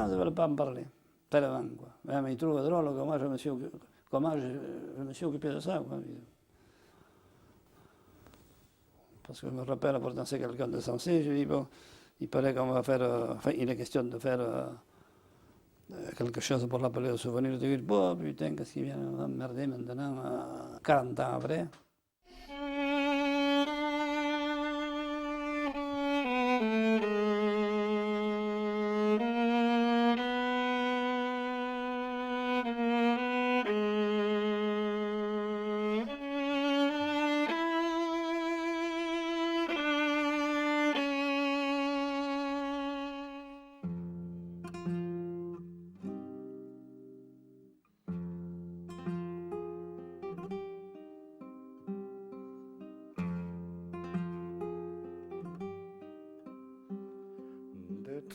gens ne veulent pas en parler, tellement, quoi. Même ils trouvent drôle comment je me suis occupé de ça, quoi. Parce que je me rappelle, pour danser quelqu'un de sensé, je dis, bon, il paraît qu'on va faire, enfin, il est question de faire quelque chose pour l'appeler au souvenir de Guilbault. Putain, qu'est-ce qui vient m'emmerder maintenant, 40 ans après.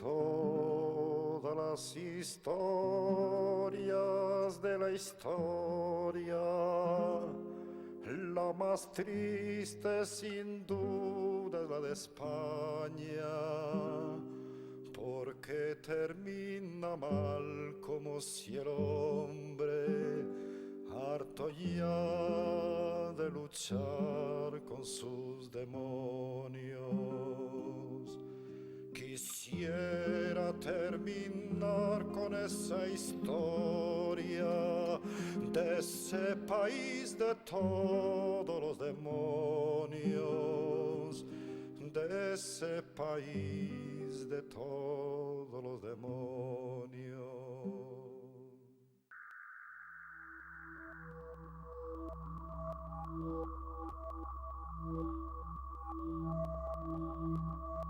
Todas las historias de la historia, la más triste sin duda es la de España, porque termina mal como si el hombre, harto ya de luchar con sus demonios, quisiera terminar con esa historia de ese país de todos los demonios, de ese país de todos los demonios.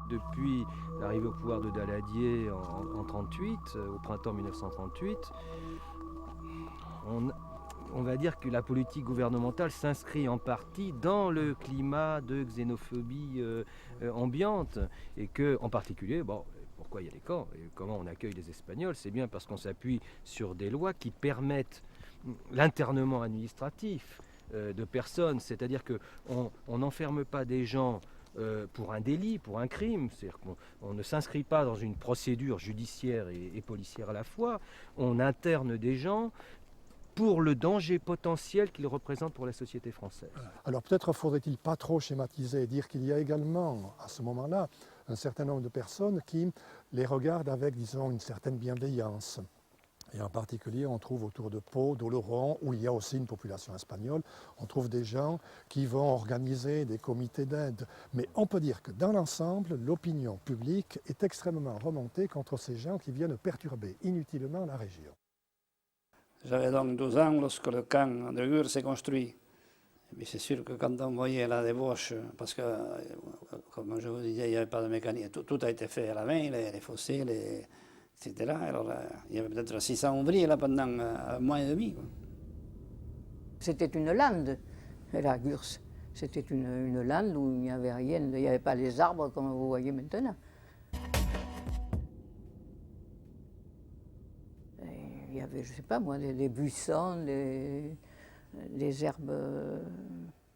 Depuis l'arrivée au pouvoir de Daladier en 1938, au printemps 1938, on va dire que la politique gouvernementale s'inscrit en partie dans le climat de xénophobie ambiante et que, en particulier, bon, pourquoi il y a des camps et comment on accueille les Espagnols, c'est bien parce qu'on s'appuie sur des lois qui permettent l'internement administratif de personnes, c'est-à-dire qu'on n'enferme pas des gens pour un délit, pour un crime, c'est-à-dire qu'on ne s'inscrit pas dans une procédure judiciaire et policière à la fois, on interne des gens pour le danger potentiel qu'ils représentent pour la société française. Alors peut-être faudrait-il pas trop schématiser et dire qu'il y a également à ce moment-là un certain nombre de personnes qui les regardent avec, disons, une certaine bienveillance. Et en particulier, on trouve autour de Pau, d'Oloron, où il y a aussi une population espagnole, on trouve des gens qui vont organiser des comités d'aide. Mais on peut dire que dans l'ensemble, l'opinion publique est extrêmement remontée contre ces gens qui viennent perturber inutilement la région. J'avais donc 12 ans lorsque le camp de Gurs s'est construit. Mais c'est sûr que quand on voyait la débauche, parce que, comme je vous disais, il n'y avait pas de mécanique, tout a été fait à la main, les fossés, etc. Alors, il y avait peut-être 600 ouvriers là pendant un mois et demi. C'était une lande, la Gurs. C'était une lande où il n'y avait rien, il n'y avait pas les arbres comme vous voyez maintenant. Il y avait, je ne sais pas moi, des buissons, des herbes,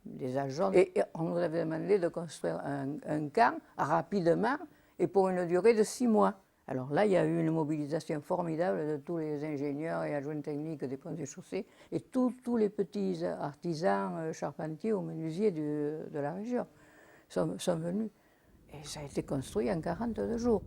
des ajoncs. Et on nous avait demandé de construire un camp rapidement et pour une durée de 6 mois. Alors là, il y a eu une mobilisation formidable de tous les ingénieurs et adjoints techniques des ponts et chaussées et tous les petits artisans, charpentiers ou menuisiers de la région sont venus. Et ça a été construit en 42 jours.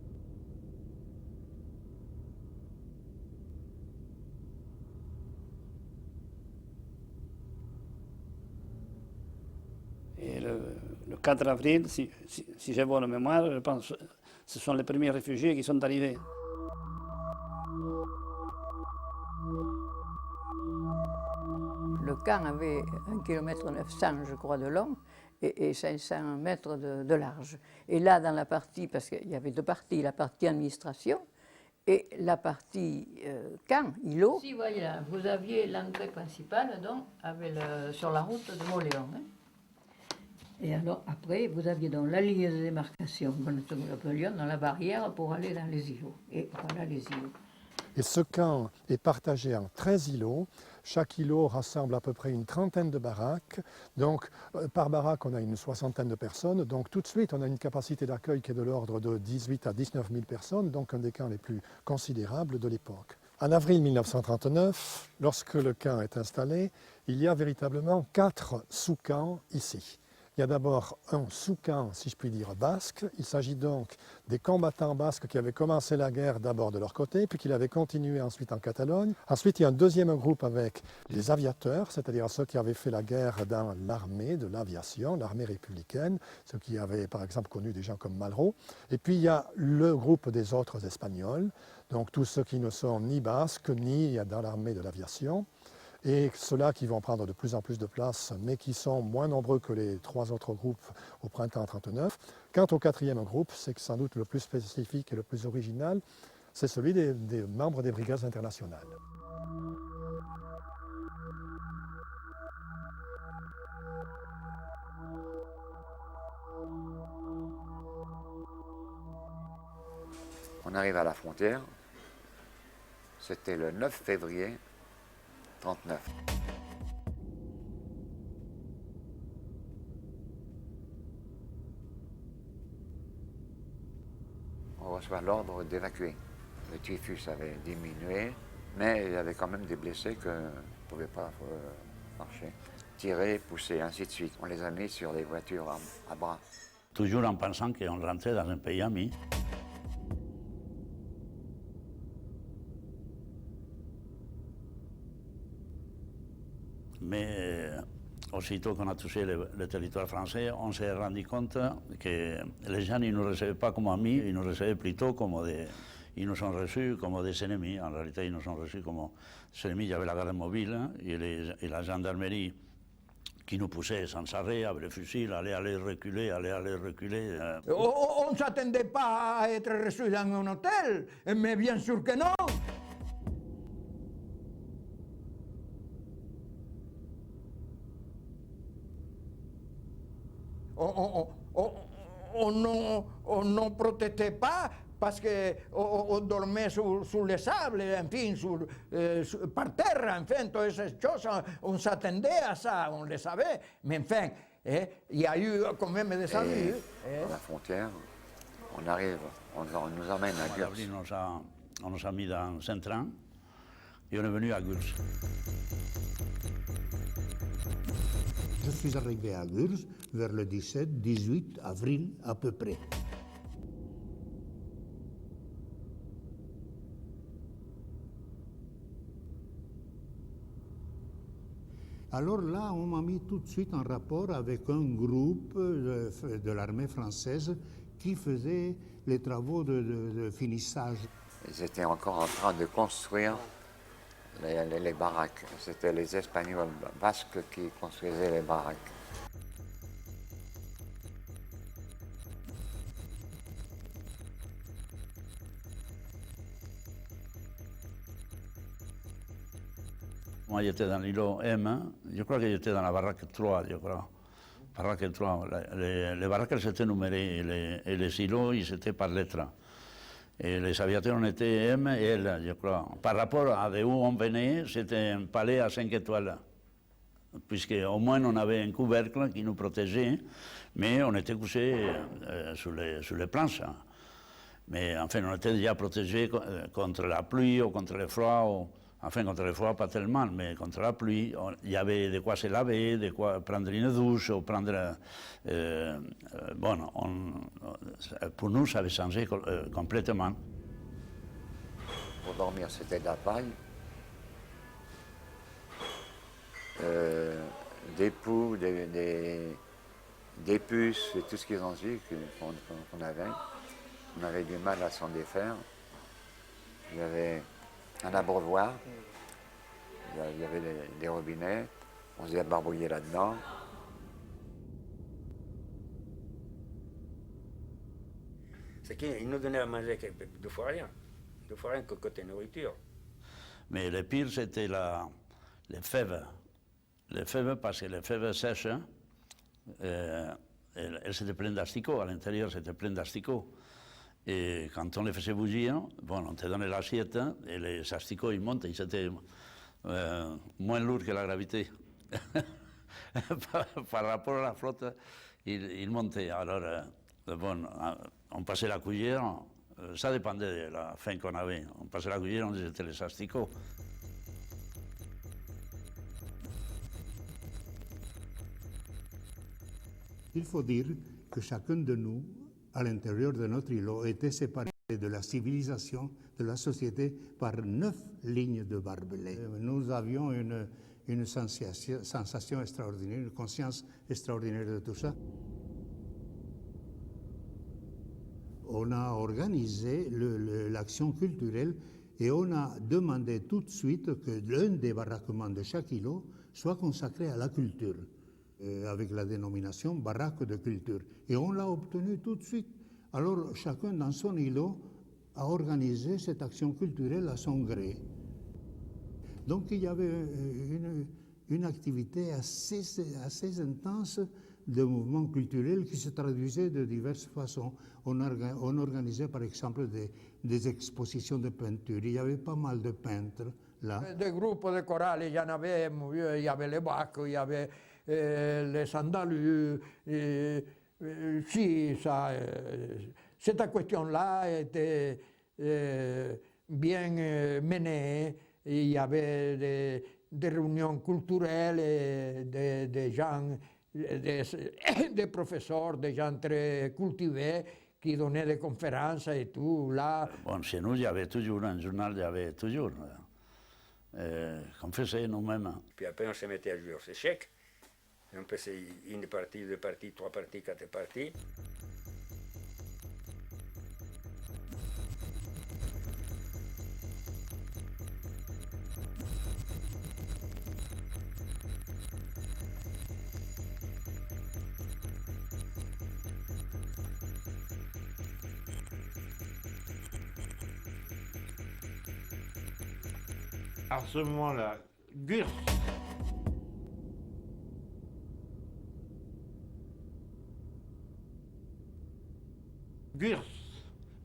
Et le 4 avril, si j'ai bonne mémoire, je pense que ce sont les premiers réfugiés qui sont arrivés. Le camp avait 1,9 km, je crois, de long et 500 mètres de large. Et là, dans la partie, parce qu'il y avait 2 parties, la partie administration et la partie camp, îlot. Si, voilà, vous aviez l'entrée principale donc, sur la route de Moléon. Hein. Et alors après, vous aviez donc la ligne de démarcation, que nous appelions dans la barrière pour aller dans les îlots. Et voilà les îlots. Et ce camp est partagé en 13 îlots. Chaque îlot rassemble à peu près une trentaine de baraques. Donc, par baraque, on a une soixantaine de personnes. Donc, tout de suite, on a une capacité d'accueil qui est de l'ordre de 18 à 19 000 personnes, donc un des camps les plus considérables de l'époque. En avril 1939, lorsque le camp est installé, il y a véritablement 4 sous-camps ici. Il y a d'abord un sous-camp, si je puis dire, basque. Il s'agit donc des combattants basques qui avaient commencé la guerre d'abord de leur côté, puis qui l'avaient continué ensuite en Catalogne. Ensuite, il y a un deuxième groupe avec les aviateurs, c'est-à-dire ceux qui avaient fait la guerre dans l'armée de l'aviation, l'armée républicaine, ceux qui avaient par exemple connu des gens comme Malraux. Et puis il y a le groupe des autres Espagnols, donc tous ceux qui ne sont ni basques, ni dans l'armée de l'aviation. Et ceux-là qui vont prendre de plus en plus de place, mais qui sont moins nombreux que les 3 autres groupes au printemps 1939. Quant au 4e groupe, c'est sans doute le plus spécifique et le plus original, c'est celui des membres des brigades internationales. On arrive à la frontière, c'était le 9 février 1939. On reçoit l'ordre d'évacuer. Le typhus avait diminué, mais il y avait quand même des blessés qui ne pouvaient pas marcher. Tirer, pousser, ainsi de suite. On les a mis sur des voitures à bras. Toujours en pensant qu'on rentrait dans un pays ami. Mais aussitôt qu'on a touché le territoire français, on s'est rendu compte que les gens ne nous recevaient pas comme amis, ils nous recevaient plutôt comme des... Ils nous ont reçus comme des ennemis. En réalité, ils nous ont reçus comme des ennemis. Il y avait la garde mobile et la gendarmerie qui nous poussait sans arrêt avec les fusils, aller reculer, aller reculer. On ne s'attendait pas à être reçu dans un hôtel, mais bien sûr que non. On ne protestait pas parce qu'on dormait sur les sables, enfin, par terre, enfin, toutes ces choses, on s'attendait à ça, on le savait, mais enfin, il y a eu quand même des avis. À la frontière, on arrive, on nous emmène à Gurs. On nous a mis dans un train et on est venu à Gurs. Je suis arrivé à Gurs vers le 17-18 avril à peu près. Alors là, on m'a mis tout de suite en rapport avec un groupe de l'armée française qui faisait les travaux de finissage. Ils étaient encore en train de construire les baraques. C'était les Espagnols basques qui construisaient les baraques. Moi, j'étais dans l'îlot M, je crois que j'étais dans la baraque 3, je crois. Baraque 3. Les baraques, elles étaient numérées et les îlots, ils étaient par lettres. Et les aviateurs, on était M et L, je crois. Par rapport à d'où on venait, c'était un palais à 5 étoiles. Puisqu'au moins on avait un couvercle qui nous protégeait, mais on était couché sur les planches. Mais enfin, on était déjà protégé contre la pluie ou contre le froid. Enfin, contre le froid, pas tellement, mais contre la pluie, il y avait de quoi se laver, de quoi prendre une douche, ou prendre... bon, pour nous, ça avait changé complètement. Pour dormir, c'était de la paille, des poux, des puces, et tout ce qu'ils ont dit qu'on avait. On avait du mal à s'en défaire. Il y avait un abreuvoir, il y avait des robinets, on se faisait barbouiller là-dedans. C'est qu'ils nous donnaient à manger deux fois rien que côté nourriture. Mais le pire, c'était les fèves. Les fèves, parce que les fèves sèches, elles étaient pleines d'asticots, à l'intérieur c'était plein d'asticots. Et quand on les faisait bouillir, bon, on te donnait l'assiette et les asticots ils montent, ils étaient moins lourd que la gravité. Par rapport à la flotte, il montait. Alors, bon, on passait la cuillère, ça dépendait de la faim qu'on avait. On passait la cuillère, on jetait les asticots. Il faut dire que chacun de nous, à l'intérieur de notre îlot, était séparé de la civilisation, de la société, par 9 lignes de barbelés. Nous avions une sensation extraordinaire, une conscience extraordinaire de tout ça. On a organisé l'action culturelle et on a demandé tout de suite que l'un des baraquements de chaque îlot soit consacré à la culture, avec la dénomination baraque de culture. Et on l'a obtenu tout de suite. Alors chacun dans son îlot a organisé cette action culturelle à son gré. Donc il y avait une activité assez intense de mouvements culturels qui se traduisaient de diverses façons. On organisait par exemple des expositions de peinture. Il y avait pas mal de peintres là. Des groupes de chorales, il y en avait, il y avait les bacs, il y avait les andalus. Si, ça, cette question-là était bien menée. Il y avait des réunions culturelles, des gens, des professeurs, des gens très cultivés qui donnaient des conférences et tout. Là. Bon, chez nous, il y avait toujours un journal, il y avait toujours. Qu'on faisait nous-mêmes. Puis après, on se mettait à jouer aux échecs. On faisait une partie, 2 parties, 3 parties, 4 parties. À ce moment-là, Gurs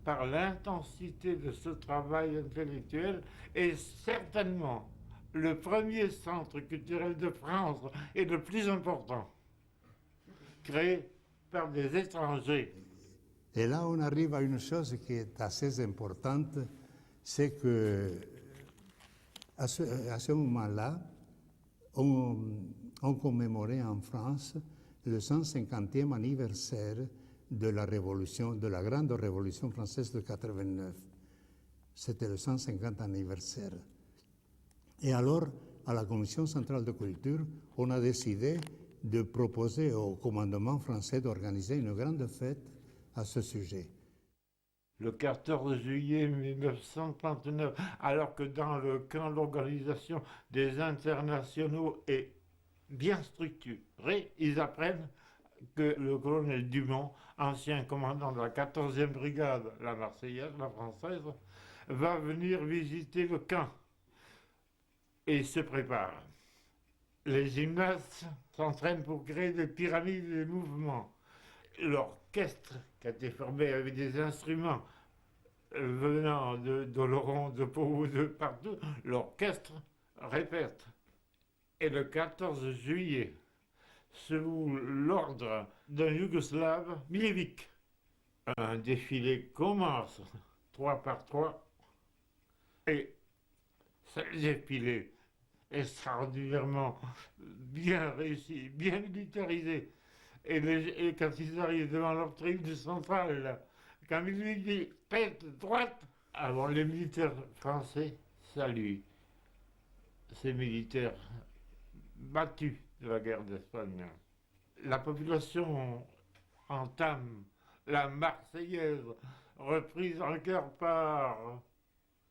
par l'intensité de ce travail intellectuel, est certainement le premier centre culturel de France et le plus important, créé par des étrangers. Et là, on arrive à une chose qui est assez importante, c'est que à ce moment-là, on commémorait en France le 150e anniversaire de la révolution, de la grande révolution française de 89. C'était le 150 anniversaire. Et alors, à la Commission centrale de culture, on a décidé de proposer au commandement français d'organiser une grande fête à ce sujet. Le 14 juillet 1939, alors que dans le camp, l'organisation des internationaux est bien structurée, ils apprennent que le colonel Dumont, ancien commandant de la 14e brigade, la Marseillaise, la française, va venir visiter le camp et se prépare. Les gymnastes s'entraînent pour créer des pyramides de mouvements. L'orchestre, qui a été formé avec des instruments venant d'Oloron, de Pau, de partout, l'orchestre répète. Et le 14 juillet, sous l'ordre d'un Yougoslave, Milevic, un défilé commence 3 par 3 et ce défilé extraordinairement bien réussi, bien militarisé. Et quand ils arrivent devant leur tribune centrale, quand il lui dit « tête droite », alors les militaires français saluent ces militaires battus de la guerre d'Espagne. La population entame la Marseillaise, reprise en chœur par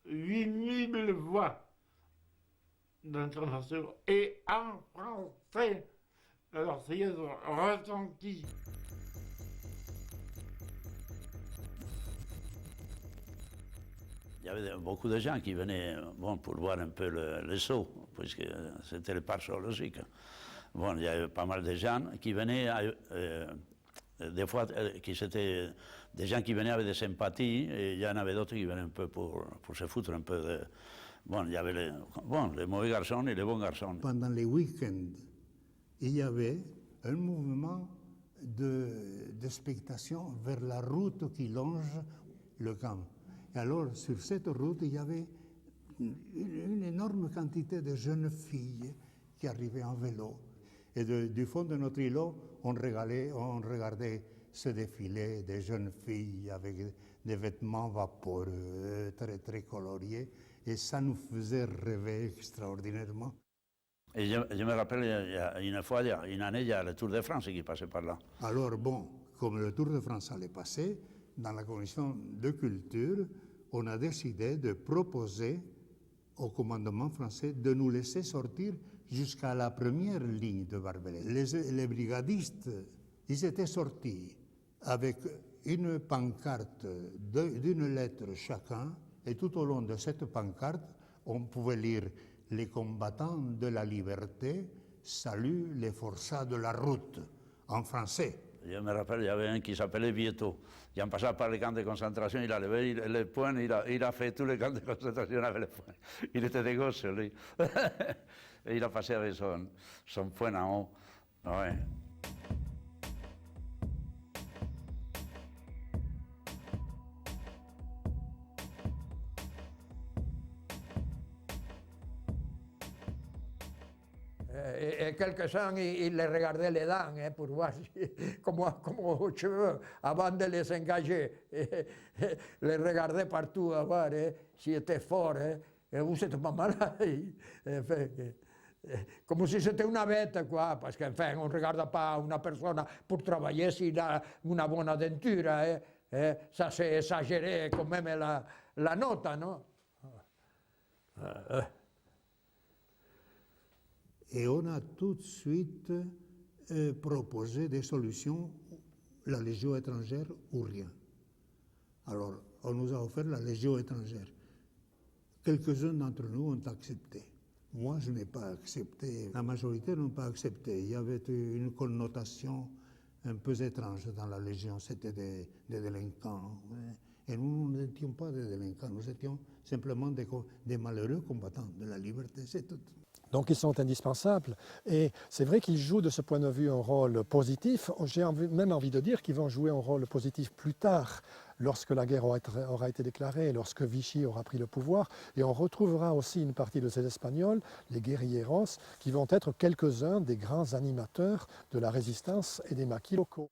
8000 voix d'intonation, et en français, la Marseillaise retentit. Il y avait beaucoup de gens qui venaient pour voir un peu le saut, puisque c'était le parc zoologique. Bon, il y avait pas mal de gens qui venaient, des fois, c'était des gens qui venaient avec des sympathies, et il y en avait d'autres qui venaient un peu pour se foutre un peu Bon, il y avait les mauvais garçons et les bons garçons. Pendant les week-ends, il y avait un mouvement de spectation vers la route qui longe le camp. Et alors, sur cette route, il y avait une énorme quantité de jeunes filles qui arrivaient en vélo. Et du fond de notre îlot, on regardait ce défilé des jeunes filles avec des vêtements vaporeux, très, très coloriés. Et ça nous faisait rêver extraordinairement. Et je me rappelle, il y a une fois, il y a une année, il y a le Tour de France qui passait par là. Alors bon, comme le Tour de France allait passer, dans la commission de culture, on a décidé de proposer au commandement français de nous laisser sortir jusqu'à la première ligne de Barbelé. Les brigadistes, ils étaient sortis avec une pancarte d'une lettre chacun, et tout au long de cette pancarte, on pouvait lire « Les combattants de la liberté saluent les forçats de la route » en français. Je me rappelle, il y avait un qui s'appelait Vieto. Et en passant par les camps de concentration, il a levé les poings, il a fait tous les camps de concentration avec les poings. Il était des gosses, lui. Et il a passé avec son poing en haut. Ouais. Et quelques-uns, ils les regardaient les dents pour voir comment aux cheveux avant de les engager. Les regardaient partout à voir s'ils étaient forts. Et vous n'êtes pas malade. Comme si c'était une bête, quoi. Parce qu'enfin, on ne regarde pas une personne pour travailler s'il a une bonne denture. Ça, c'est exagéré quand même la note, non? Et on a tout de suite proposé des solutions, la Légion étrangère ou rien. Alors, on nous a offert la Légion étrangère. Quelques-uns d'entre nous ont accepté. Moi, je n'ai pas accepté. La majorité n'ont pas accepté. Il y avait une connotation un peu étrange dans la Légion. C'était des délinquants. Et nous n'étions pas des délinquants. Nous étions simplement des malheureux combattants de la liberté. C'est tout. Donc ils sont indispensables et c'est vrai qu'ils jouent de ce point de vue un rôle positif. J'ai même envie de dire qu'ils vont jouer un rôle positif plus tard, lorsque la guerre aura été déclarée, lorsque Vichy aura pris le pouvoir. Et on retrouvera aussi une partie de ces Espagnols, les guerrilleros, qui vont être quelques-uns des grands animateurs de la résistance et des maquis locaux.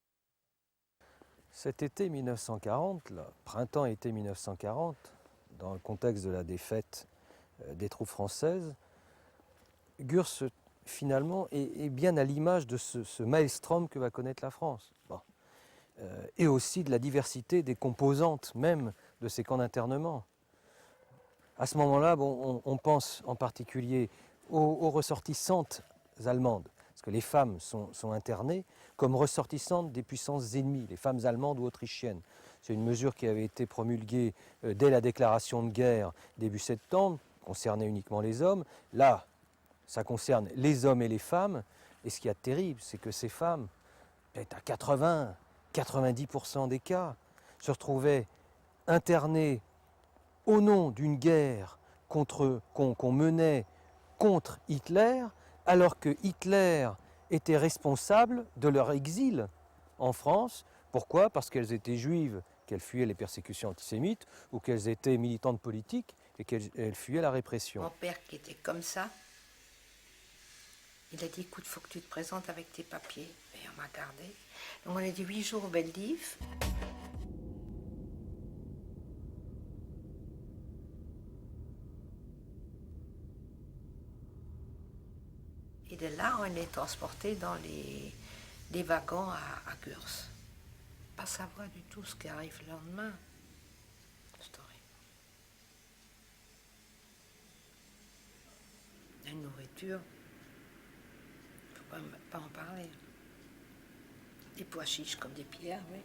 Cet été 1940, le printemps-été 1940, dans le contexte de la défaite des troupes françaises, Gurs, finalement, est bien à l'image de ce maelstrom que va connaître la France. Bon. Et aussi de la diversité des composantes même de ces camps d'internement. À ce moment-là, bon, on pense en particulier aux ressortissantes allemandes, parce que les femmes sont internées comme ressortissantes des puissances ennemies, les femmes allemandes ou autrichiennes. C'est une mesure qui avait été promulguée dès la déclaration de guerre début septembre, concernait uniquement les hommes. Là, ça concerne les hommes et les femmes, et ce qui est terrible, c'est que ces femmes, peut-être à 80-90% des cas, se retrouvaient internées au nom d'une guerre qu'on menait contre Hitler, alors que Hitler était responsable de leur exil en France. Pourquoi? Parce qu'elles étaient juives, qu'elles fuyaient les persécutions antisémites, ou qu'elles étaient militantes politiques et qu'elles fuyaient la répression. Mon père qui était comme ça, il a dit, écoute, il faut que tu te présentes avec tes papiers. Et on m'a gardé. Donc on a dit 8 jours au Beldiv. Et de là, on est transporté dans les wagons à Gurs. Pas savoir du tout ce qui arrive le lendemain. C'est horrible. La nourriture. Pas en parler. Des pois chiches comme des pierres, oui.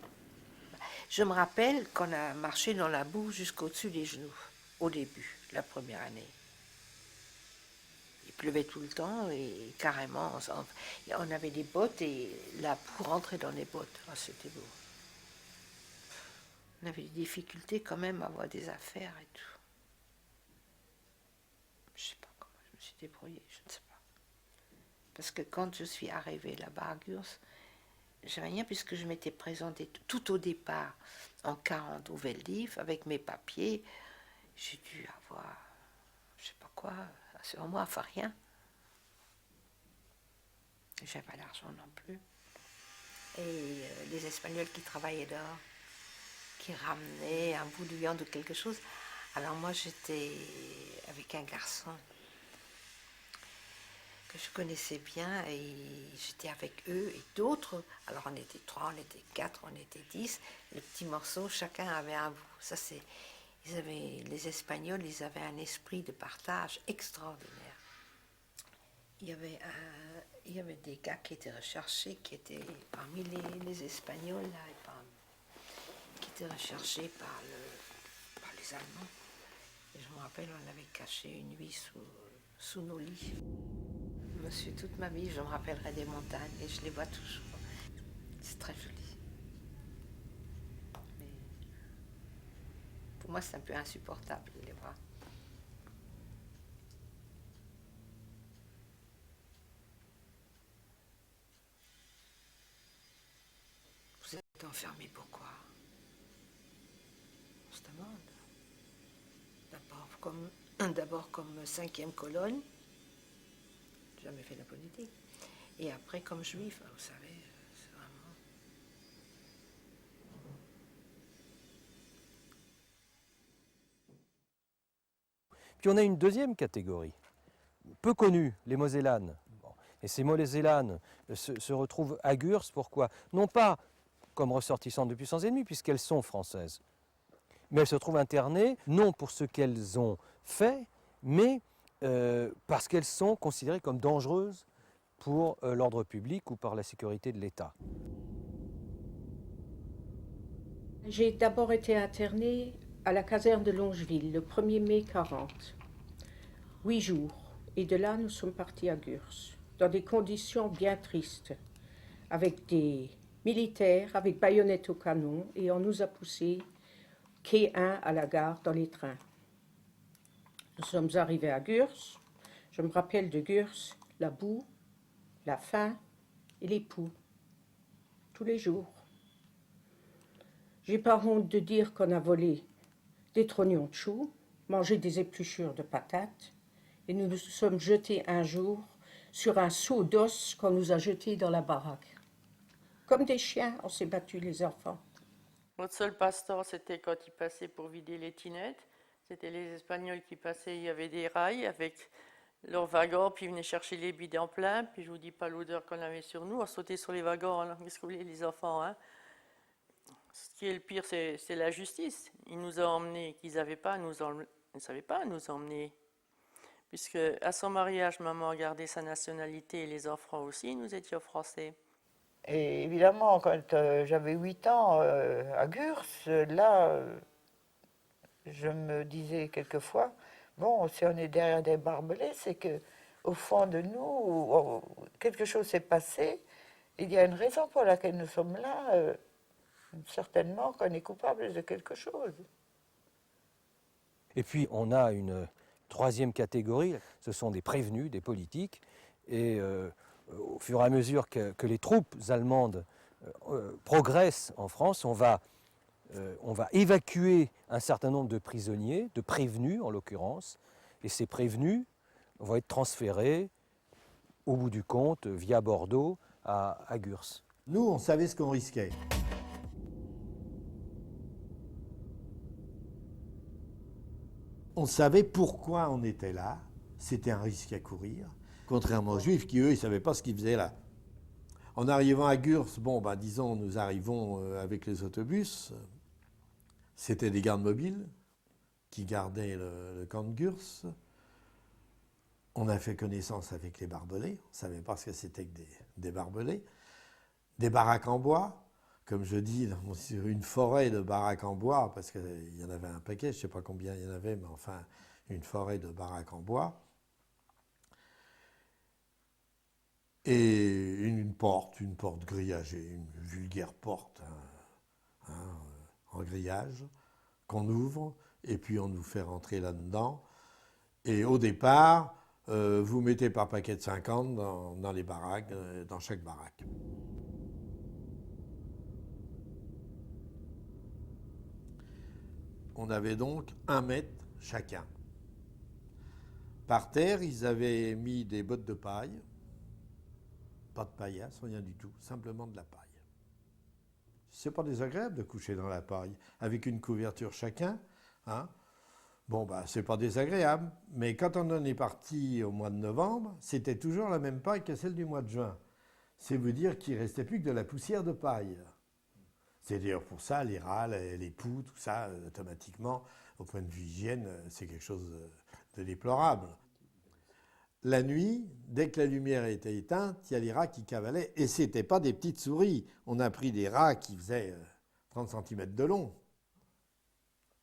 Je me rappelle qu'on a marché dans la boue jusqu'au-dessus des genoux, au début, la première année. Il pleuvait tout le temps et carrément, on avait des bottes et la boue rentrait dans les bottes. Oh, c'était beau. On avait des difficultés quand même à avoir des affaires et tout. Je ne sais pas comment je me suis débrouillée, je ne sais pas. Parce que quand je suis arrivée là-bas à Gurs, j'avais rien puisque je m'étais présentée tout au départ en 40 au Veldiv avec mes papiers. J'ai dû avoir, je ne sais pas quoi, sur moi, enfin rien. J'avais pas d'argent non plus. Et les Espagnols qui travaillaient dehors, qui ramenaient un bout de viande ou quelque chose. Alors moi j'étais avec un garçon que je connaissais bien et j'étais avec eux et d'autres. Alors on était 3, on était 4, on était 10. Les petits morceaux, chacun avait un bout. Ça c'est, les Espagnols, ils avaient un esprit de partage extraordinaire. Il y avait des gars qui étaient recherchés, qui étaient parmi les Espagnols, là, qui étaient recherchés par les Allemands. Et je me rappelle, on avait caché une nuit sous nos lits. Monsieur, toute ma vie, je me rappellerai des montagnes et je les vois toujours. C'est très joli. Mais pour moi, c'est un peu insupportable de les voir. Vous êtes enfermé pourquoi? On se demande. D'abord comme 5e colonne, j'ai jamais fait la politique. Et après comme juif, vous savez, c'est vraiment... Puis on a une deuxième catégorie, peu connue, les Mosellanes. Bon. Et ces Mosellanes se retrouvent à Gurs, pourquoi? Non pas comme ressortissantes de puissants ennemis, puisqu'elles sont françaises, mais elles se trouvent internées, non pour ce qu'elles ont fait, mais parce qu'elles sont considérées comme dangereuses pour l'ordre public ou par la sécurité de l'État. J'ai d'abord été internée à la caserne de Longeville le 1er mai 40. 8 jours. Et de là, nous sommes partis à Gurs, dans des conditions bien tristes, avec des militaires, avec baïonnettes au canon, et on nous a poussés quai 1 à la gare dans les trains. Nous sommes arrivés à Gurs. Je me rappelle de Gurs, la boue, la faim et les poux, tous les jours. J'ai pas honte de dire qu'on a volé des trognons de choux, mangé des épluchures de patates, et nous nous sommes jetés un jour sur un seau d'os qu'on nous a jeté dans la baraque. Comme des chiens, on s'est battus les enfants. Notre seul passe-temps, c'était quand ils passaient pour vider les tinettes. C'était les Espagnols qui passaient, il y avait des rails avec leurs wagons, puis ils venaient chercher les bidets en plein, puis je vous dis pas l'odeur qu'on avait sur nous, on sautait sur les wagons, hein. Qu'est-ce que vous voulez les enfants, hein? Ce qui est le pire, c'est la justice. Ils nous ont emmenés, qu'ils ne savaient pas nous emmener. Puisque à son mariage, maman a gardé sa nationalité et les enfants aussi, nous étions français. Et évidemment, quand j'avais 8 ans à Gurs, là, je me disais quelquefois, bon, si on est derrière des barbelés, c'est que au fond de nous, quelque chose s'est passé. Il y a une raison pour laquelle nous sommes là. Certainement qu'on est coupable de quelque chose. Et puis on a une troisième catégorie, ce sont des prévenus, des politiques, et au fur et à mesure que les troupes allemandes progressent en France, on va évacuer un certain nombre de prisonniers, de prévenus en l'occurrence, et ces prévenus vont être transférés au bout du compte via Bordeaux à Gurs. Nous, on savait ce qu'on risquait. On savait pourquoi on était là, c'était un risque à courir, contrairement aux Juifs qui, eux, ils ne savaient pas ce qu'ils faisaient là. En arrivant à Gurs, bon, ben, disons, nous arrivons avec les autobus, c'était des gardes mobiles qui gardaient le camp de Gurs. On a fait connaissance avec les barbelés, on ne savait pas ce que c'était que des barbelés. Des baraques en bois, comme je dis, sur une forêt de baraques en bois, parce qu'il y en avait un paquet, je ne sais pas combien il y en avait, mais enfin, une forêt de baraques en bois. Et une porte grillagée, une vulgaire porte en grillage, qu'on ouvre, et puis on nous fait rentrer là-dedans. Et au départ, vous mettez par paquet de 50 dans les baraques, dans chaque baraque. On avait donc 1 mètre chacun. Par terre, ils avaient mis des bottes de paille, pas de paillasse, rien du tout, simplement de la paille. C'est pas désagréable de coucher dans la paille, avec une couverture chacun, hein. Bon, bah, c'est pas désagréable, mais quand on en est parti au mois de novembre, c'était toujours la même paille que celle du mois de juin. C'est vous dire qu'il restait plus que de la poussière de paille. C'est d'ailleurs pour ça, les rats, les poux, tout ça, automatiquement, au point de vue hygiène, c'est quelque chose de déplorable. La nuit, dès que la lumière était éteinte, il y a les rats qui cavalaient, et c'était pas des petites souris. On a pris des rats qui faisaient 30 cm de long.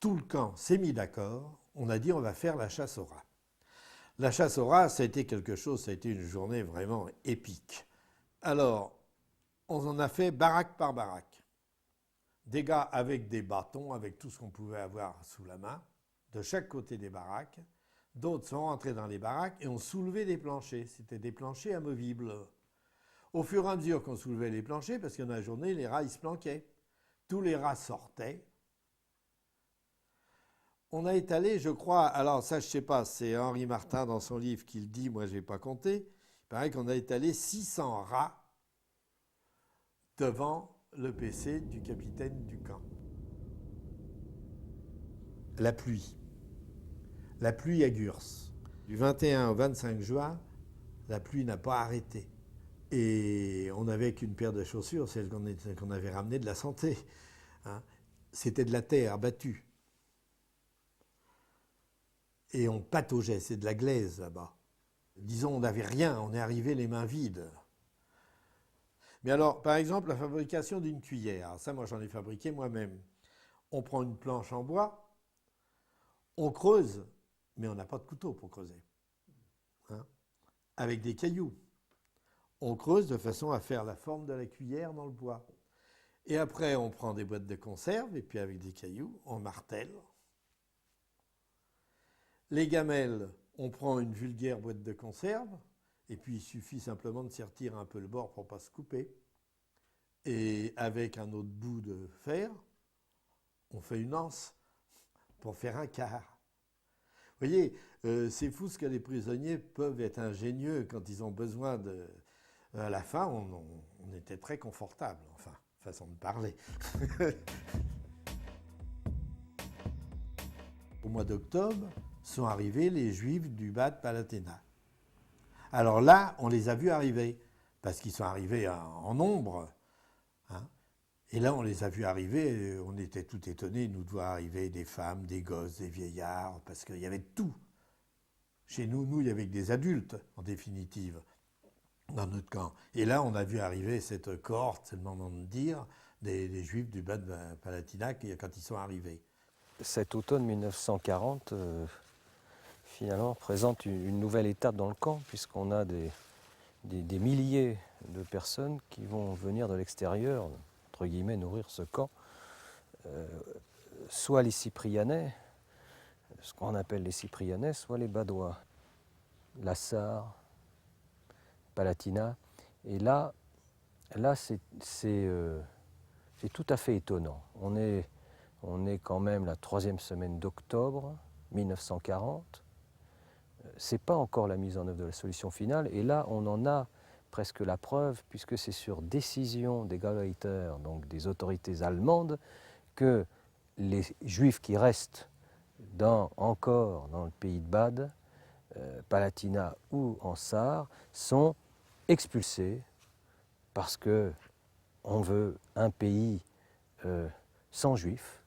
Tout le camp s'est mis d'accord, on a dit on va faire la chasse aux rats. La chasse aux rats, ça a été quelque chose, ça a été une journée vraiment épique. Alors, on en a fait baraque par baraque. Des gars avec des bâtons, avec tout ce qu'on pouvait avoir sous la main, de chaque côté des baraques. D'autres sont rentrés dans les baraques et ont soulevé des planchers. C'était des planchers amovibles. Au fur et à mesure qu'on soulevait les planchers, parce que dans la journée, les rats, ils se planquaient. Tous les rats sortaient. On a étalé, je crois, alors ça je ne sais pas, c'est Henri Martin dans son livre qui le dit, moi je n'ai pas compté, il paraît qu'on a étalé 600 rats devant le PC du capitaine du camp. La pluie à Gurs. Du 21 au 25 juin, la pluie n'a pas arrêté. Et on n'avait qu'une paire de chaussures, celle qu'on avait ramenée de la Santé. Hein. C'était de la terre battue. Et on pataugeait, c'est de la glaise là-bas. Disons, on n'avait rien, on est arrivé les mains vides. Mais alors, par exemple, la fabrication d'une cuillère, alors ça, moi, j'en ai fabriqué moi-même. On prend une planche en bois, on creuse, mais on n'a pas de couteau pour creuser, hein, avec des cailloux. On creuse de façon à faire la forme de la cuillère dans le bois. Et après, on prend des boîtes de conserve, et puis avec des cailloux, on martèle. Les gamelles, on prend une vulgaire boîte de conserve, et puis il suffit simplement de sertir un peu le bord pour ne pas se couper. Et avec un autre bout de fer, on fait une anse pour faire un quart. Vous voyez, c'est fou ce que les prisonniers peuvent être ingénieux quand ils ont besoin de... À la fin, on était très confortable, enfin, façon de parler. Au mois d'octobre, sont arrivés les Juifs du bas de Palatinat. Alors là, on les a vus arriver, parce qu'ils sont arrivés en nombre. Hein. Et là, on les a vus arriver, on était tout étonnés, nous de voir arriver des femmes, des gosses, des vieillards, parce qu'il y avait tout. Chez nous, il y avait que des adultes, en définitive, dans notre camp. Et là, on a vu arriver cette cohorte, c'est le moment de dire, des Juifs du bas de Palatinat quand ils sont arrivés. Cet automne 1940, finalement, présente une nouvelle étape dans le camp, puisqu'on a des milliers de personnes qui vont venir de l'extérieur, entre guillemets, nourrir ce camp. Soit les Cyprianais, ce qu'on appelle les Cyprianais, soit les Badois. La Sarre, Palatinat. Et là c'est tout à fait étonnant. On est quand même la 3e semaine d'octobre 1940. C'est pas encore la mise en œuvre de la solution finale. Et là, on en a presque la preuve, puisque c'est sur décision des Gauleiter, donc des autorités allemandes, que les Juifs qui restent encore dans le pays de Bade, Palatinat ou en Sarre, sont expulsés parce qu'on veut un pays sans Juifs,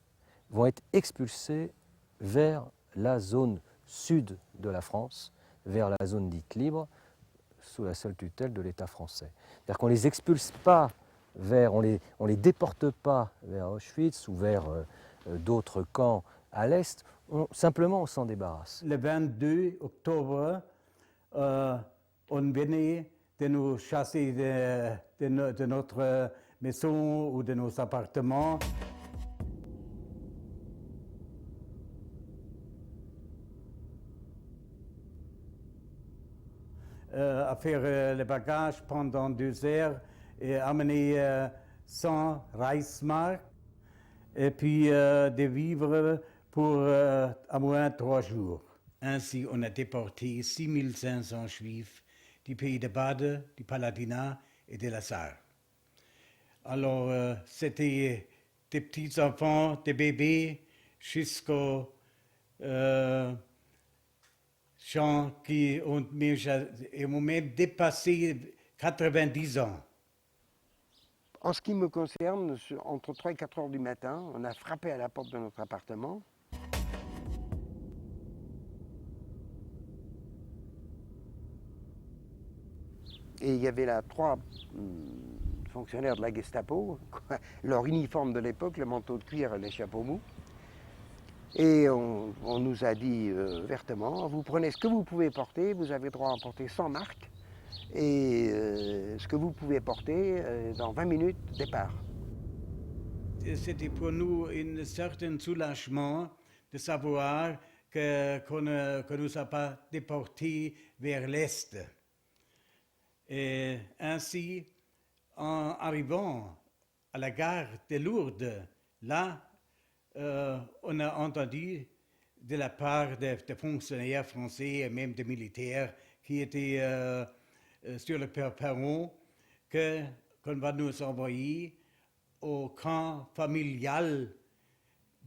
vont être expulsés vers la zone sud de la France, vers la zone dite libre, sous la seule tutelle de l'État français. C'est-à-dire qu'on ne les expulse pas on les déporte pas vers Auschwitz ou vers d'autres camps à l'Est, simplement on s'en débarrasse. Le 22 octobre, on venait de nous chasser de notre maison ou de nos appartements. à faire le bagage pendant 2 heures et amener 100 Reichsmark et puis des vivres pour à moins 3 jours. Ainsi, on a déporté 6500 Juifs du pays de Bade, du Palatinat et de la Sarre. Alors, c'était des petits-enfants, des bébés, jusqu'aux gens qui ont même dépassé 90 ans. En ce qui me concerne, entre 3 et 4 heures du matin, on a frappé à la porte de notre appartement. Et il y avait là 3 fonctionnaires de la Gestapo, leur uniforme de l'époque, le manteau de cuir et les chapeaux mous. Et on nous a dit vertement, vous prenez ce que vous pouvez porter, vous avez droit à porter 100 marks, et ce que vous pouvez porter, dans 20 minutes, départ. C'était pour nous un certain soulagement de savoir qu'on ne nous a pas déportés vers l'Est. Et ainsi, en arrivant à la gare de Lourdes, là, on a entendu de la part des fonctionnaires français et même des militaires qui étaient sur le perron qu'on va nous envoyer au camp familial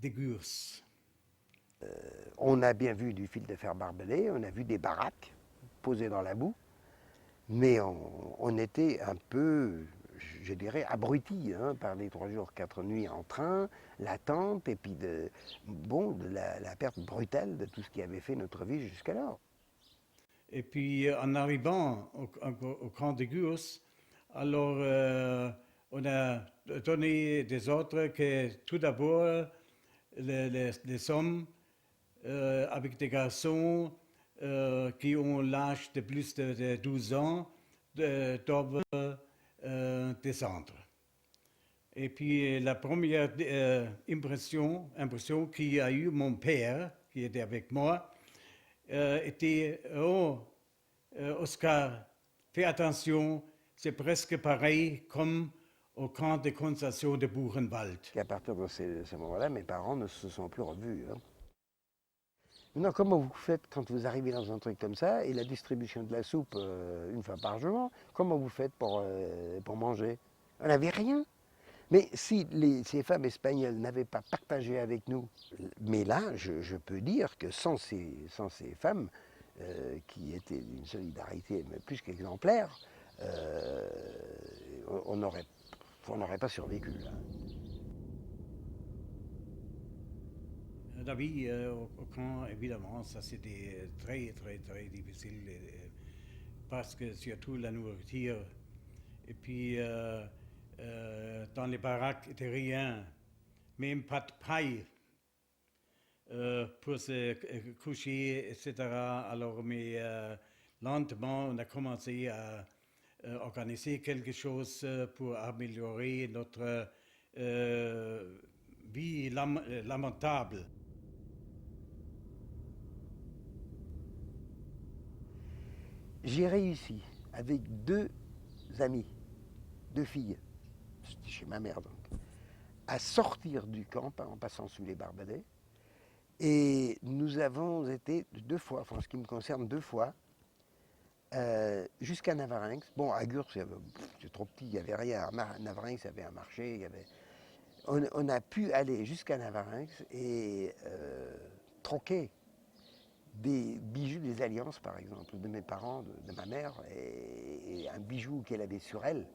de Gurs. On a bien vu du fil de fer barbelé, on a vu des baraques posées dans la boue, mais on était un peu, je dirais, abrutis par les 3 jours, 4 nuits en train, l'attente et puis la perte brutale de tout ce qui avait fait notre vie jusqu'alors. Et puis en arrivant au camp de Gurs, alors on a donné des ordres que tout d'abord les hommes avec des garçons qui ont l'âge de plus de 12 ans doivent descendre. Et puis la première impression qu'il a eu mon père, qui était avec moi, était « Oh, Oscar, fais attention, c'est presque pareil comme au camp de concentration de Buchenwald. » Et à partir de ce moment-là, mes parents ne se sont plus revus. Maintenant, comment vous faites quand vous arrivez dans un truc comme ça, et la distribution de la soupe 1 fois par jour, comment vous faites pour manger? On n'avait rien. Mais si ces femmes espagnoles n'avaient pas partagé avec nous, mais là, je peux dire que sans ces femmes, qui étaient d'une solidarité plus qu'exemplaire, on n'aurait pas survécu. Là. La vie au camp, évidemment, ça c'était très, très, très difficile, parce que surtout la nourriture, et puis dans les baraques, il n'y était rien, même pas de paille pour se coucher, etc. Alors, mais lentement, on a commencé à organiser quelque chose pour améliorer notre vie lamentable. J'ai réussi avec 2 amis, 2 filles, c'était chez ma mère donc, à sortir du camp en passant sous les barbelés. Et nous avons été 2 fois, enfin ce qui me concerne 2 fois, jusqu'à Navarinx. Bon, à Gurs, c'est trop petit, il n'y avait rien. À Navarinx, il y avait un marché. On a pu aller jusqu'à Navarinx et troquer des bijoux, des alliances par exemple, de mes parents, de ma mère, et un bijou qu'elle avait sur elle,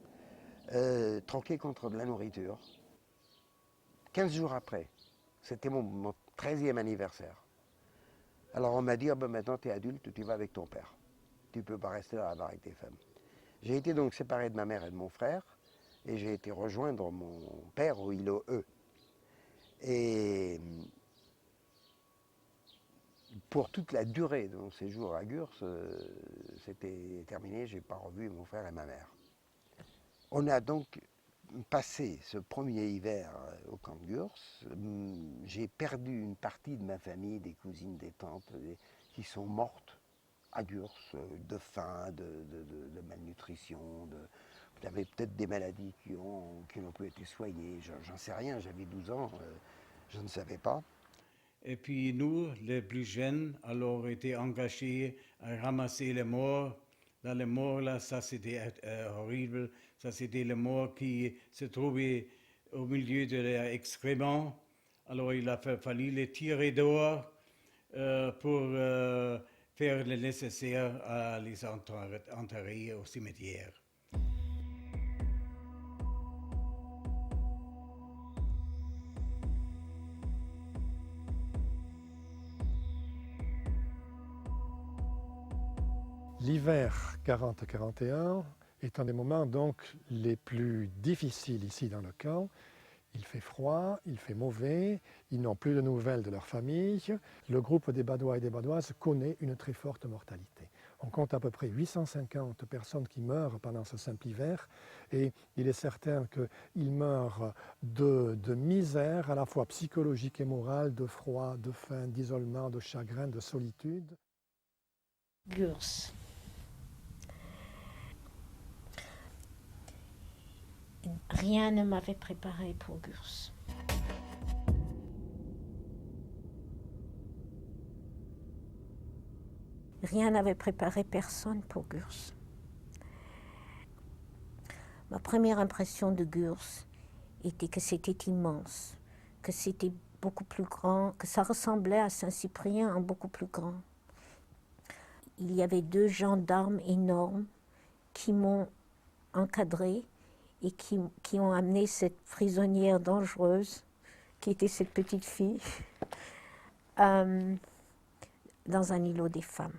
troqué contre de la nourriture. 15 jours après, c'était mon 13e anniversaire. Alors on m'a dit, maintenant tu es adulte, tu vas avec ton père. Tu ne peux pas rester là avec tes femmes. J'ai été donc séparé de ma mère et de mon frère, et j'ai été rejoindre mon père au îlot E. Et pour toute la durée de mon séjour à Gurs, c'était terminé, je n'ai pas revu mon frère et ma mère. On a donc passé ce premier hiver au camp de Gurs. J'ai perdu une partie de ma famille, des cousines, des tantes, qui sont mortes à Gurs, de faim, de malnutrition, vous avez peut-être des maladies qui n'ont plus été soignées, j'en sais rien, j'avais 12 ans, je ne savais pas. Et puis nous, les plus jeunes, alors étaient engagés à ramasser les morts. Là, les morts, là, ça c'était horrible. Ça c'était les morts qui se trouvaient au milieu de l'excrément. Alors il a fallu les tirer dehors pour faire le nécessaire à les enterrer au cimetière. L'hiver 40-41 est un des moments donc les plus difficiles ici dans le camp. Il fait froid, il fait mauvais, ils n'ont plus de nouvelles de leur famille. Le groupe des Badois et des Badoises connaît une très forte mortalité. On compte à peu près 850 personnes qui meurent pendant ce simple hiver et il est certain qu'ils meurent de misère à la fois psychologique et morale, de froid, de faim, d'isolement, de chagrin, de solitude. Gurs. Rien ne m'avait préparé pour Gurs. Rien n'avait préparé personne pour Gurs. Ma première impression de Gurs était que c'était immense, que c'était beaucoup plus grand, que ça ressemblait à Saint-Cyprien en beaucoup plus grand. Il y avait 2 gendarmes énormes qui m'ont encadré et qui ont amené cette prisonnière dangereuse, qui était cette petite fille, dans un îlot des femmes.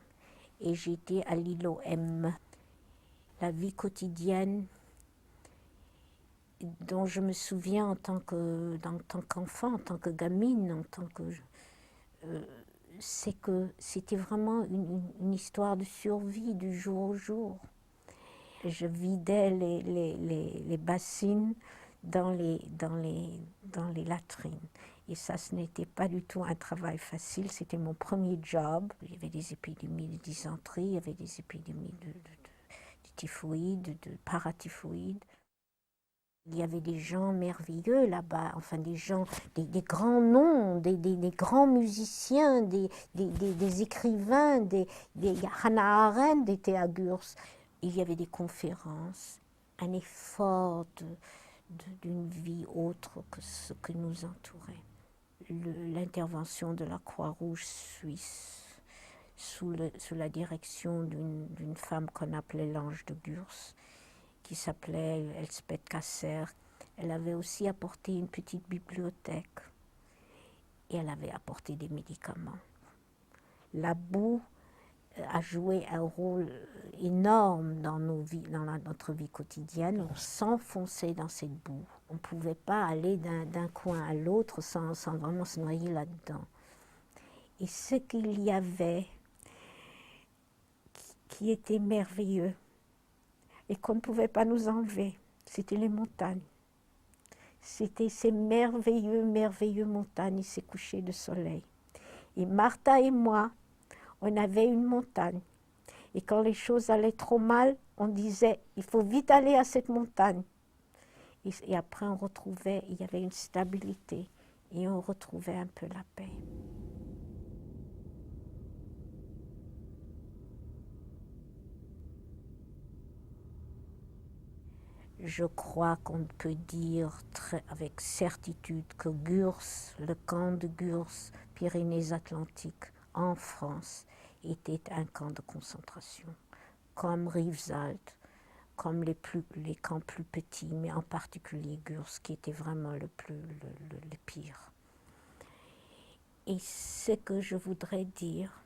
Et j'étais à l'îlot M. La vie quotidienne dont je me souviens en tant qu'enfant, en tant que gamine, c'est que c'était vraiment une histoire de survie du jour au jour. Je vidais les bassines dans les latrines. Et ça, ce n'était pas du tout un travail facile, c'était mon premier job. Il y avait des épidémies de dysenterie, il y avait des épidémies de typhoïde, de paratyphoïde. Il y avait des gens merveilleux là-bas, enfin des gens, des grands noms, des grands musiciens, des écrivains, Hannah Arendt était à Gurs. Il y avait des conférences, un effort d'une vie autre que ce que nous entourait. L'intervention de la Croix-Rouge suisse sous la direction d'une femme qu'on appelait l'Ange de Gurs, qui s'appelait Elspeth Kasser. Elle avait aussi apporté une petite bibliothèque et elle avait apporté des médicaments. La boue a joué un rôle énorme dans notre vie quotidienne. On s'enfonçait dans cette boue. On ne pouvait pas aller d'un coin à l'autre sans vraiment se noyer là-dedans. Et ce qu'il y avait qui était merveilleux et qu'on ne pouvait pas nous enlever, c'était les montagnes. C'était ces merveilleux montagnes et ces couchers de soleil. Et Martha et moi, on avait une montagne. Et quand les choses allaient trop mal, on disait, il faut vite aller à cette montagne. Et après, on retrouvait, il y avait une stabilité. Et on retrouvait un peu la paix. Je crois qu'on peut dire avec certitude que Gurs, le camp de Gurs, Pyrénées-Atlantiques, en France, était un camp de concentration, comme Rivesaltes, comme les camps plus petits, mais en particulier Gurs, qui était vraiment le pire. Et ce que je voudrais dire,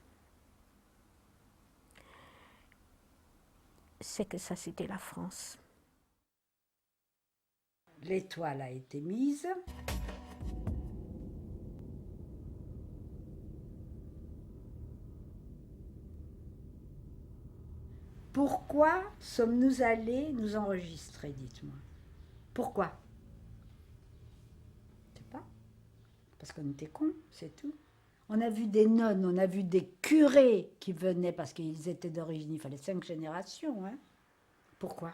c'est que ça, c'était la France. L'étoile a été mise. Pourquoi sommes-nous allés nous enregistrer, dites-moi? Pourquoi? Je ne sais pas. Parce qu'on était cons, c'est tout. On a vu des nonnes, on a vu des curés qui venaient parce qu'ils étaient d'origine, il fallait 5 générations. Hein. Pourquoi?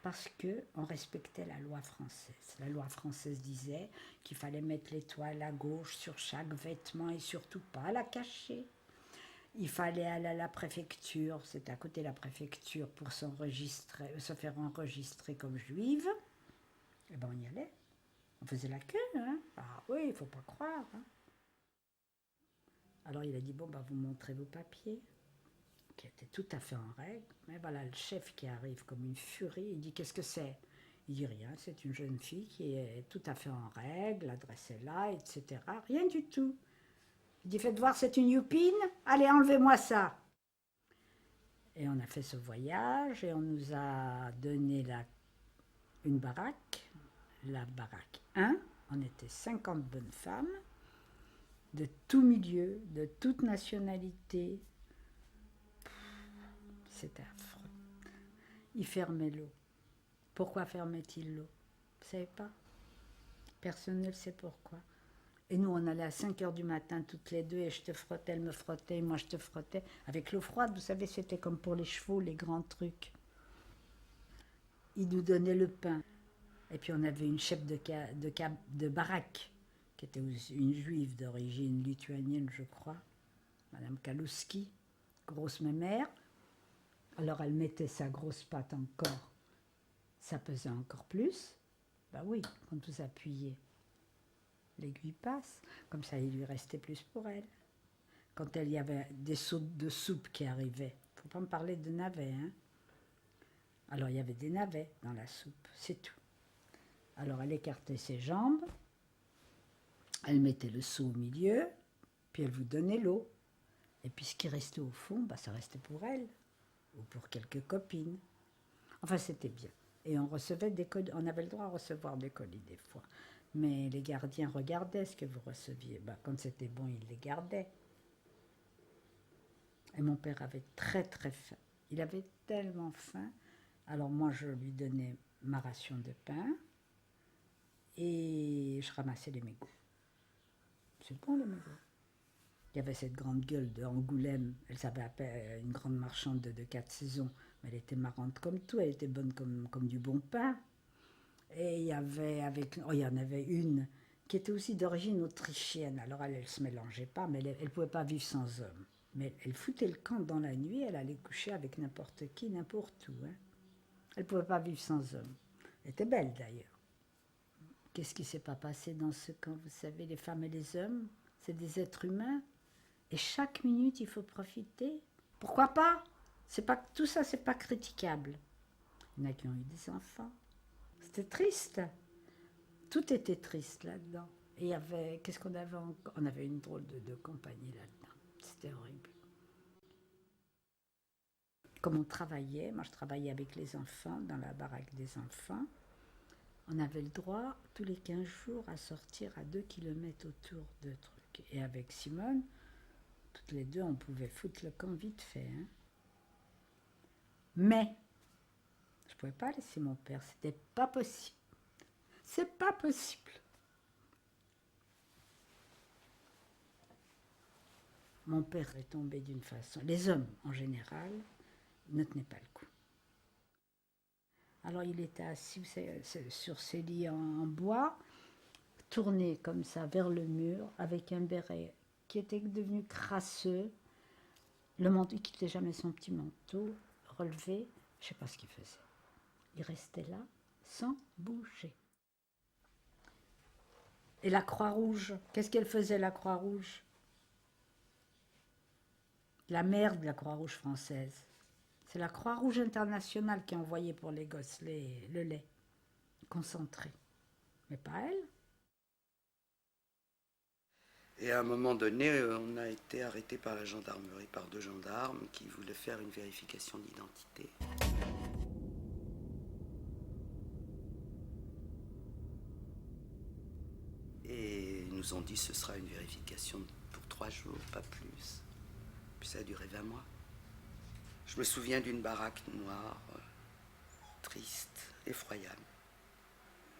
Parce qu'on respectait la loi française. La loi française disait qu'il fallait mettre l'étoile à gauche sur chaque vêtement et surtout pas la cacher. Il fallait aller à la préfecture, c'était à côté de la préfecture, pour se faire enregistrer comme juive. Et ben on y allait. On faisait la queue, hein. Ah oui, il ne faut pas croire. Hein. Alors il a dit, bon, bah, vous montrez vos papiers, qui étaient tout à fait en règle. Mais voilà, le chef qui arrive comme une furie, il dit, qu'est-ce que c'est? Il dit, rien, c'est une jeune fille qui est tout à fait en règle, l'adresse est là, etc. Rien du tout. Il dit, faites voir, c'est une youpine, allez, enlevez-moi ça. Et on a fait ce voyage et on nous a donné une baraque, la baraque 1. On était 50 bonnes femmes, de tout milieu, de toute nationalité. C'était affreux. Il fermait l'eau. Pourquoi fermait-il l'eau? Vous ne savez pas? Personne ne le sait pourquoi. Et nous, on allait à 5 h du matin, toutes les deux, et je te frottais, elle me frottait, et moi je te frottais. Avec l'eau froide, vous savez, c'était comme pour les chevaux, les grands trucs. Il nous donnait le pain. Et puis on avait une chef de baraque, qui était une juive d'origine lituanienne, je crois, Madame Kalouski, grosse mémère. Alors elle mettait sa grosse patte encore, ça pesait encore plus. Ben oui, quand vous appuyez, l'aiguille passe, comme ça il lui restait plus pour elle. Quand il y avait des seaux de soupe qui arrivaient, il ne faut pas me parler de navets, hein. Alors il y avait des navets dans la soupe, c'est tout. Alors elle écartait ses jambes, elle mettait le seau au milieu, puis elle vous donnait l'eau. Et puis ce qui restait au fond, bah, ça restait pour elle, ou pour quelques copines. Enfin, c'était bien. Et on recevait on avait le droit à recevoir des colis des fois. Mais les gardiens regardaient ce que vous receviez. Bah, quand c'était bon, ils les gardaient. Et mon père avait très très faim. Il avait tellement faim. Alors moi, je lui donnais ma ration de pain et je ramassais les mégots. C'est bon, les mégots. Il y avait cette grande gueule de Angoulême. Elle s'appelait une grande marchande de 4 saisons. Mais elle était marrante comme tout. Elle était bonne comme du bon pain. Et il y en avait une qui était aussi d'origine autrichienne. Alors elle ne se mélangeait pas, mais elle ne pouvait pas vivre sans homme. Mais elle foutait le camp dans la nuit. Elle allait coucher avec n'importe qui, n'importe où. Hein. Elle ne pouvait pas vivre sans homme. Elle était belle d'ailleurs. Qu'est-ce qui ne s'est pas passé dans ce camp? Vous savez, les femmes et les hommes, c'est des êtres humains. Et chaque minute, il faut profiter. Pourquoi pas? Tout ça, c'est pas critiquable. Il y en a qui ont eu des enfants. C'était triste. Tout était triste là-dedans. Et il y avait, qu'est-ce qu'on avait encore? On avait une drôle de compagnie là-dedans. C'était horrible. Comme on travaillait, moi je travaillais avec les enfants, dans la baraque des enfants, on avait le droit, tous les 15 jours, à sortir à 2 km autour de trucs. Et avec Simone, toutes les deux, on pouvait foutre le camp vite fait. Hein. Mais, je ne pouvais pas laisser mon père, c'était pas possible. C'est pas possible. Mon père est tombé d'une façon. Les hommes, en général, ne tenaient pas le coup. Alors il était assis, vous savez, sur ses lits en bois, tourné comme ça vers le mur, avec un béret qui était devenu crasseux. Le manteau, il ne quittait jamais son petit manteau, relevé, je ne sais pas ce qu'il faisait. Il restait là, sans bouger. Et la Croix-Rouge, qu'est-ce qu'elle faisait, la Croix-Rouge? La mère de la Croix-Rouge française. C'est la Croix-Rouge internationale qui a envoyé pour les gosses le lait concentré. Mais pas elle. Et à un moment donné, on a été arrêté par la gendarmerie, par 2 gendarmes qui voulaient faire une vérification d'identité. Et ils nous ont dit que ce sera une vérification pour 3 jours, pas plus. Puis ça a duré 20 mois. Je me souviens d'une baraque noire, triste, effroyable,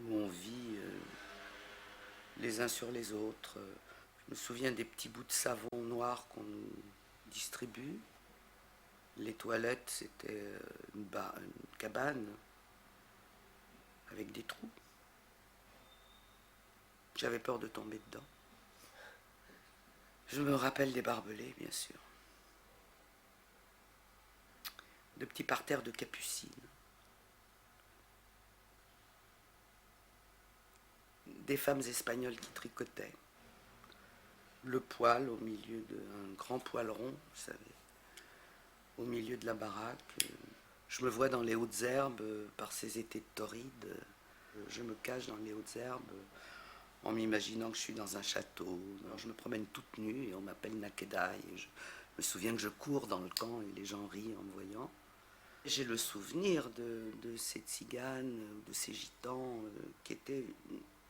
où on vit les uns sur les autres, me souviens des petits bouts de savon noir qu'on nous distribue. Les toilettes, c'était une cabane avec des trous. J'avais peur de tomber dedans. Je me rappelle des barbelés, bien sûr. De petits parterres de capucines. Des femmes espagnoles qui tricotaient. Le poêle au milieu d'un grand poêle rond, vous savez, au milieu de la baraque. Je me vois dans les hautes herbes par ces étés torrides. Je me cache dans les hautes herbes en m'imaginant que je suis dans un château. Alors je me promène toute nue et on m'appelle Nakedai. Je me souviens que je cours dans le camp et les gens rient en me voyant. J'ai le souvenir de ces tziganes, de ces gitans qui étaient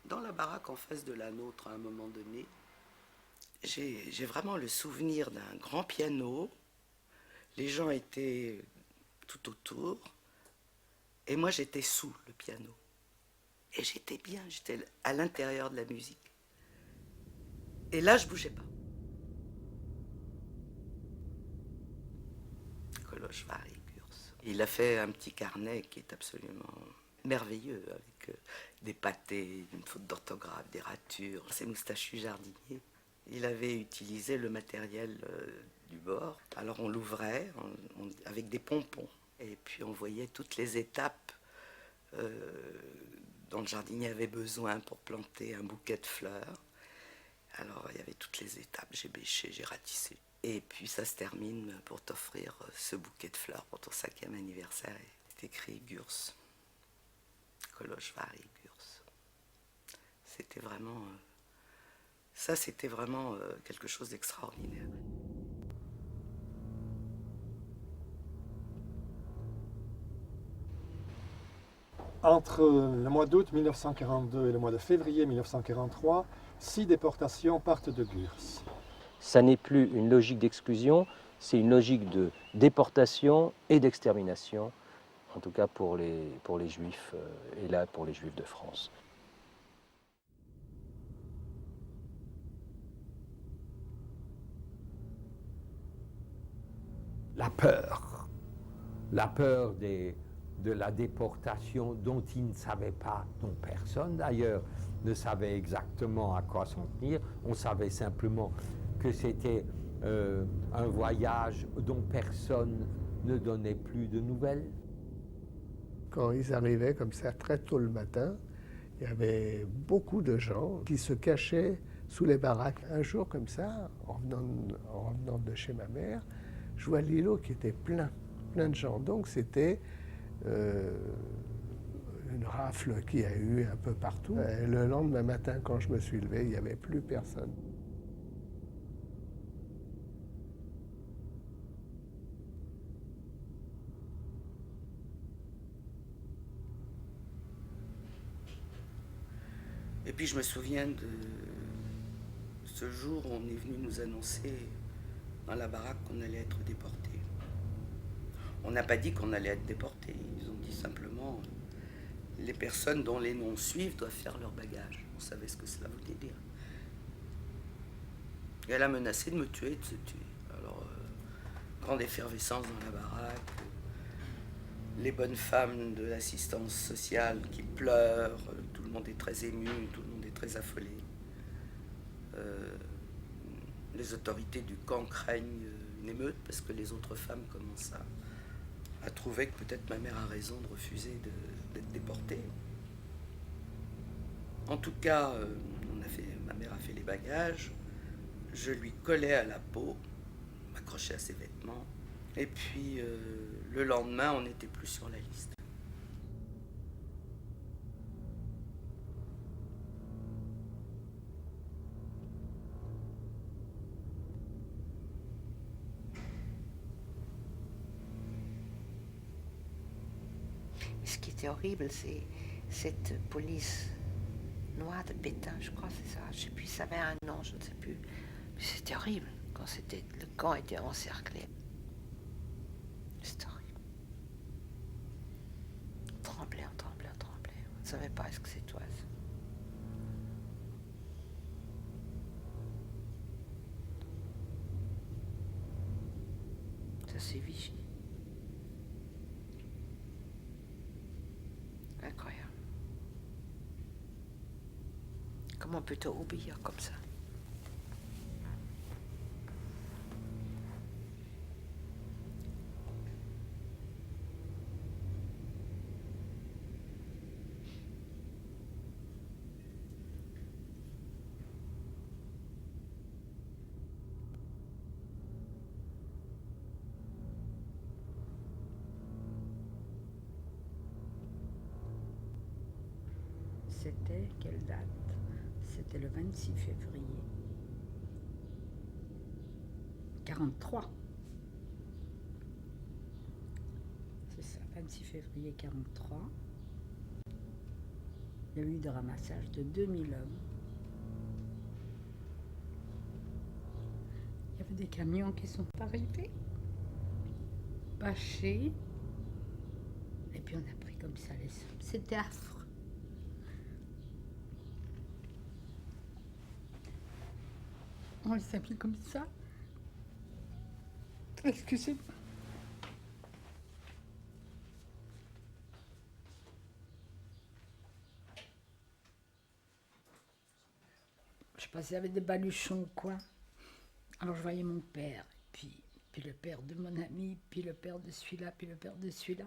dans la baraque en face de la nôtre à un moment donné. J'ai vraiment le souvenir d'un grand piano. Les gens étaient tout autour. Et moi, j'étais sous le piano. Et j'étais bien, j'étais à l'intérieur de la musique. Et là, je bougeais pas. Kolochvari Gurs. Il a fait un petit carnet qui est absolument merveilleux, avec des pâtés, une faute d'orthographe, des ratures, ses moustachus jardiniers. Il avait utilisé le matériel du bord. Alors on l'ouvrait avec des pompons. Et puis on voyait toutes les étapes dont le jardinier avait besoin pour planter un bouquet de fleurs. Alors il y avait toutes les étapes. J'ai bêché, j'ai ratissé. Et puis ça se termine pour t'offrir ce bouquet de fleurs pour ton 5e anniversaire. C'est écrit Gurs. Kolochvari Gurs. C'était vraiment... Ça, c'était vraiment quelque chose d'extraordinaire. Entre le mois d'août 1942 et le mois de février 1943, 6 déportations partent de Gurs. Ça n'est plus une logique d'exclusion, c'est une logique de déportation et d'extermination, en tout cas pour les Juifs, et là pour les Juifs de France. La peur de la déportation dont ils ne savaient pas, dont personne d'ailleurs ne savait exactement à quoi s'en tenir. On savait simplement que c'était un voyage dont personne ne donnait plus de nouvelles. Quand ils arrivaient comme ça très tôt le matin, il y avait beaucoup de gens qui se cachaient sous les baraques. Un jour comme ça, en revenant de chez ma mère, je vois l'îlot qui était plein de gens. Donc c'était une rafle qu'il y a eu un peu partout. Et le lendemain matin, quand je me suis levé, il n'y avait plus personne. Et puis je me souviens de ce jour où on est venu nous annoncer dans la baraque qu'on allait être déportés. On n'a pas dit qu'on allait être déportés, ils ont dit simplement les personnes dont les noms suivent doivent faire leur bagage. On savait ce que cela voulait dire. Et elle a menacé de me tuer et de se tuer. Alors, grande effervescence dans la baraque, les bonnes femmes de l'assistance sociale qui pleurent, tout le monde est très ému, tout le monde est très affolé. Les autorités du camp craignent une émeute parce que les autres femmes commencent à trouver que peut-être ma mère a raison de refuser d'être déportée. En tout cas, ma mère a fait les bagages, je lui collais à la peau, m'accrochais à ses vêtements, et puis le lendemain, on n'était plus sur la liste. Ce qui était horrible, c'est cette police noire de Pétain, je crois, c'est ça. Je ne sais plus, ça avait un nom, je ne sais plus. Mais c'était horrible quand le camp était encerclé. C'était horrible. On tremblait. On ne savait pas est-ce que c'est toi. c'est Vichy. Incroyable. Comment peut-on oublier comme ça? C'était quelle date? C'était le 26 février 43. C'est ça, 26 février 43. Il y a eu de ramassage de 2000 hommes. Il y avait des camions qui sont arrivés, bâchés, et puis on a pris comme ça les sommes. C'était affreux. On les a mis comme ça. Excusez-moi. Je sais pas s'il y avait des baluchons ou quoi. Alors je voyais mon père, puis le père de mon ami, puis le père de celui-là, puis le père de celui-là.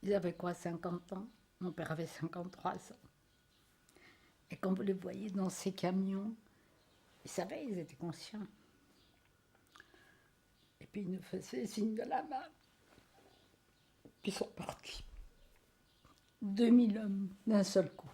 Ils avaient quoi, 50 ans? Mon père avait 53 ans. Et quand vous les voyez dans ces camions, ils savaient, ils étaient conscients. Et puis ils nous faisaient signe de la main. Puis ils sont partis. 2000 hommes d'un seul coup.